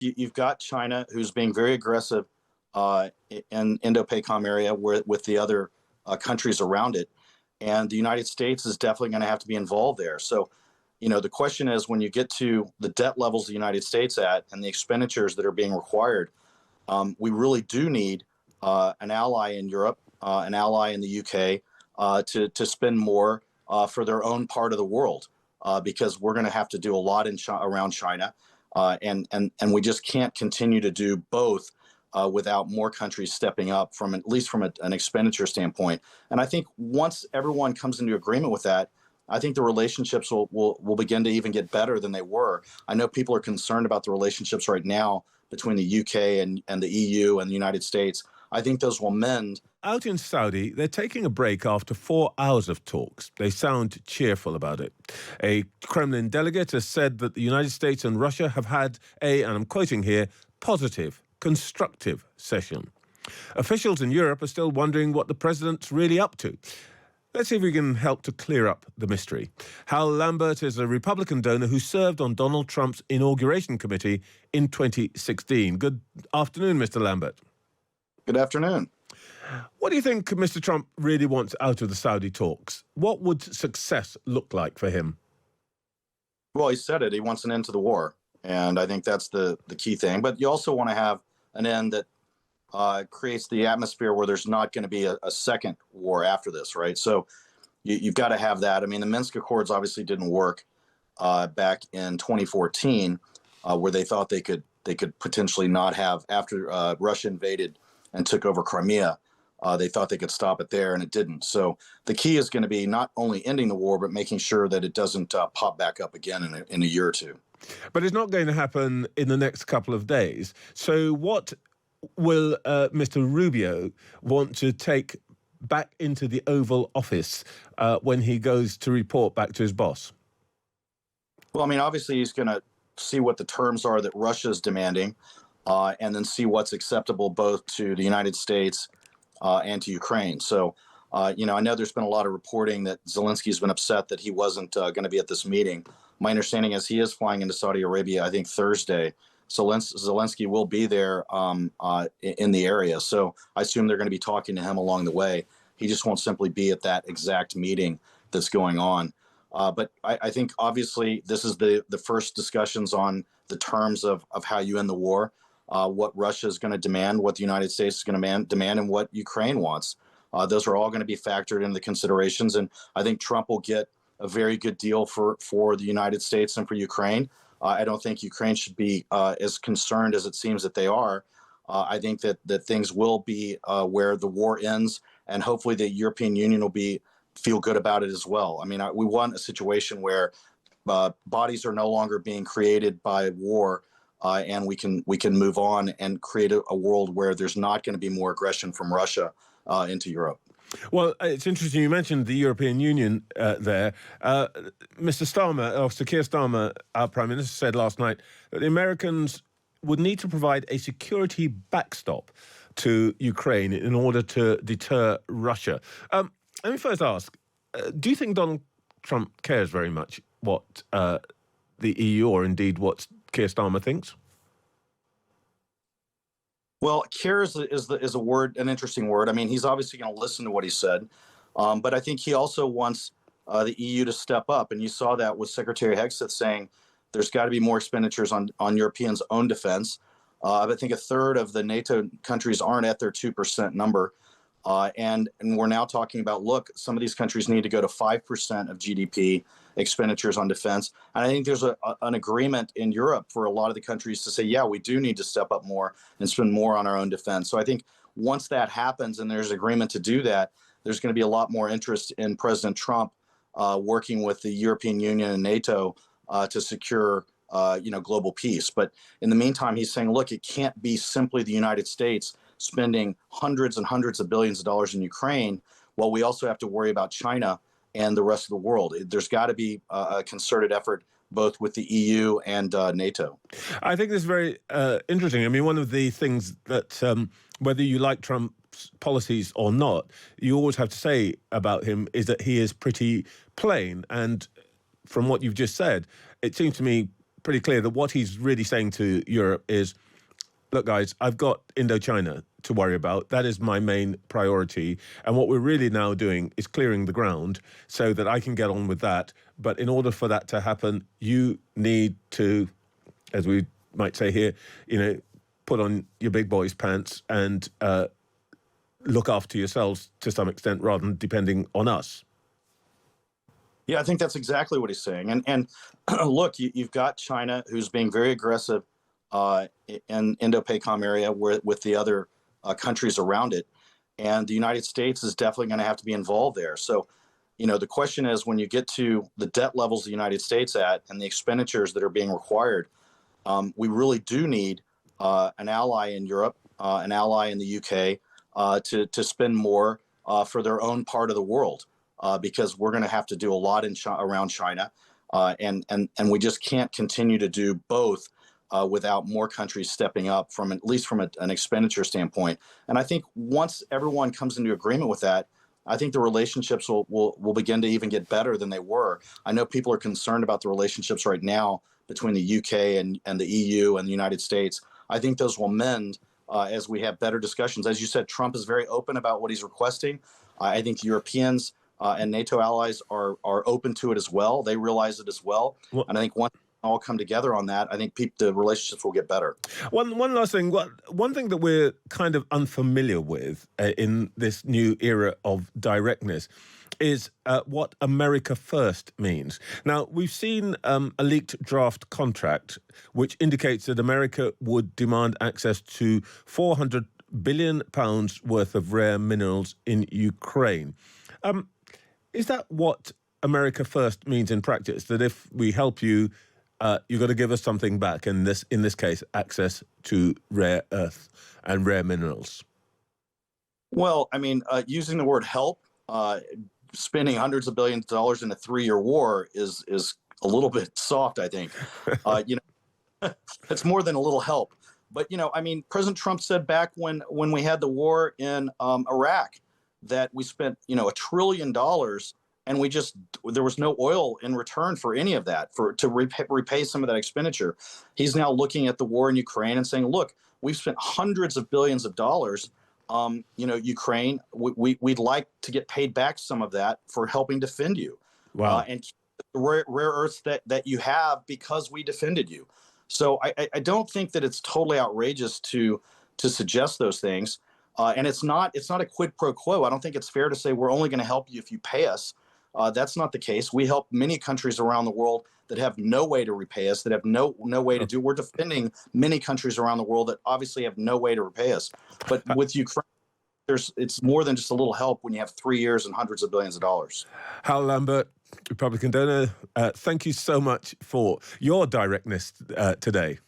you've got China, who's being very aggressive in Indo-PACOM area with the other countries around it. And the United States is definitely going to have to be involved there. So, the question is, when you get to the debt levels the United States at and the expenditures that are being required, we really do need an ally in Europe, an ally in the UK, to spend more for their own part of the world, because we're going to have to do a lot around China, and we just can't continue to do both without more countries stepping up from at least from an expenditure standpoint. And I think once everyone comes into agreement with that, I think the relationships will begin to even get better than they were. I know people are concerned about the relationships right now between the UK and the EU and the United States. I think those will mend. Out in Saudi, they're taking a break after 4 hours of talks. They sound cheerful about it. A Kremlin delegate has said that the United States and Russia have had and I'm quoting here, positive, constructive session. Officials in Europe are still wondering what the president's really up to. Let's see if we can help to clear up the mystery. Hal Lambert is a Republican donor who served on Donald Trump's inauguration committee in 2016. Good afternoon, Mr. Lambert. Good afternoon. What do you think Mr. Trump really wants out of the Saudi talks? What would success look like for him? Well, he said it. He wants an end to the war. And I think that's the key thing. But you also want to have an end that creates the atmosphere where there's not going to be a second war after this, right? So you've got to have that. I mean, the Minsk Accords obviously didn't work back in 2014, where they thought they could potentially not have, after Russia invaded and took over Crimea, they thought they could stop it there, and it didn't. So the key is going to be not only ending the war, but making sure that it doesn't pop back up again in a year or two. But it's not going to happen in the next couple of days. So what will Mr. Rubio want to take back into the Oval Office when he goes to report back to his boss? Well, I mean, obviously he's going to see what the terms are that Russia's demanding, and then see what's acceptable both to the United States and to Ukraine. So, I know there's been a lot of reporting that Zelensky's been upset that he wasn't going to be at this meeting. My understanding is he is flying into Saudi Arabia, I think, Thursday. So Zelensky will be there in the area. So I assume they're going to be talking to him along the way. He just won't simply be at that exact meeting that's going on. But I think, obviously, this is the first discussions on the terms of how you end the war, what Russia is going to demand, what the United States is going to demand, and what Ukraine wants. Those are all going to be factored into the considerations. And I think Trump will get a very good deal for the United States and for Ukraine. I don't think Ukraine should be as concerned as it seems that they are. I think that things will be where the war ends, and hopefully the European Union will feel good about it as well. I mean, we want a situation where bodies are no longer being created by war, and we can move on and create a world where there's not going to be more aggression from Russia into Europe. Well, it's interesting you mentioned the European Union there. Mr. Starmer, or Sir Keir Starmer, our Prime Minister, said last night that the Americans would need to provide a security backstop to Ukraine in order to deter Russia. Let me first ask, do you think Donald Trump cares very much what the EU, or indeed what Keir Starmer, thinks? Well, care is a word, an interesting word. I mean, he's obviously going to listen to what he said, but I think he also wants the EU to step up. And you saw that with Secretary Hegseth saying there's got to be more expenditures on Europeans' own defense. I think a third of the NATO countries aren't at their 2% number. And we're now talking about, look, some of these countries need to go to 5% of GDP expenditures on defense. And I think there's an agreement in Europe for a lot of the countries to say, yeah, we do need to step up more and spend more on our own defense. So I think once that happens and there's agreement to do that, there's going to be a lot more interest in President Trump working with the European Union and NATO to secure global peace. But in the meantime, he's saying, look, it can't be simply the United States spending hundreds and hundreds of billions of dollars in Ukraine, while we also have to worry about China and the rest of the world. There's got to be a concerted effort both with the EU and NATO. I think this is very interesting. I mean, one of the things that, whether you like Trump's policies or not, you always have to say about him is that he is pretty plain. And from what you've just said, it seems to me pretty clear that what he's really saying to Europe is, look, guys, I've got Indochina to worry about. That is my main priority. And what we're really now doing is clearing the ground so that I can get on with that. But in order for that to happen, you need to, as we might say here, put on your big boy's pants and look after yourselves to some extent rather than depending on us. Yeah, I think that's exactly what he's saying. And look, you've got China, who's being very aggressive in Indo-PACOM area with the other countries around it. And the United States is definitely going to have to be involved there. So, the question is, when you get to the debt levels the United States at and the expenditures that are being required, we really do need an ally in Europe, an ally in the UK to spend more for their own part of the world. Because we're going to have to do a lot around China, and we just can't continue to do both without more countries stepping up at least from an expenditure standpoint. And I think once everyone comes into agreement with that, I think the relationships will begin to even get better than they were. I know people are concerned about the relationships right now between the UK and the EU and the United States. I think those will mend as we have better discussions. As you said, Trump is very open about what he's requesting. I think the Europeans and NATO allies are open to it as well. They realize it as well. And I think once we all come together on that, I think the relationships will get better. One last thing. One thing that we're kind of unfamiliar with in this new era of directness is what America First means. Now, we've seen a leaked draft contract which indicates that America would demand access to £400 billion worth of rare minerals in Ukraine. Is that what America First means in practice? That if we help you, you've got to give us something back, and in this case, access to rare earth and rare minerals? Well, I mean, using the word help, spending hundreds of billions of dollars in a 3-year war is a little bit soft, I think. It's more than a little help. But, I mean, President Trump said back when we had the war in Iraq that we spent, $1 trillion, and there was no oil in return for any of that, to repay some of that expenditure. He's now looking at the war in Ukraine and saying, look, we've spent hundreds of billions of dollars. Ukraine, we'd like to get paid back some of that for helping defend you. Wow. And the rare earths that you have because we defended you. So I don't think that it's totally outrageous to suggest those things. And it's not a quid pro quo. I don't think it's fair to say we're only going to help you if you pay us. That's not the case. We help many countries around the world that have no way to repay us, that have no way to do. We're defending many countries around the world that obviously have no way to repay us. But with Ukraine, it's more than just a little help when you have 3 years and hundreds of billions of dollars. Hal Lambert, Republican donor, thank you so much for your directness today.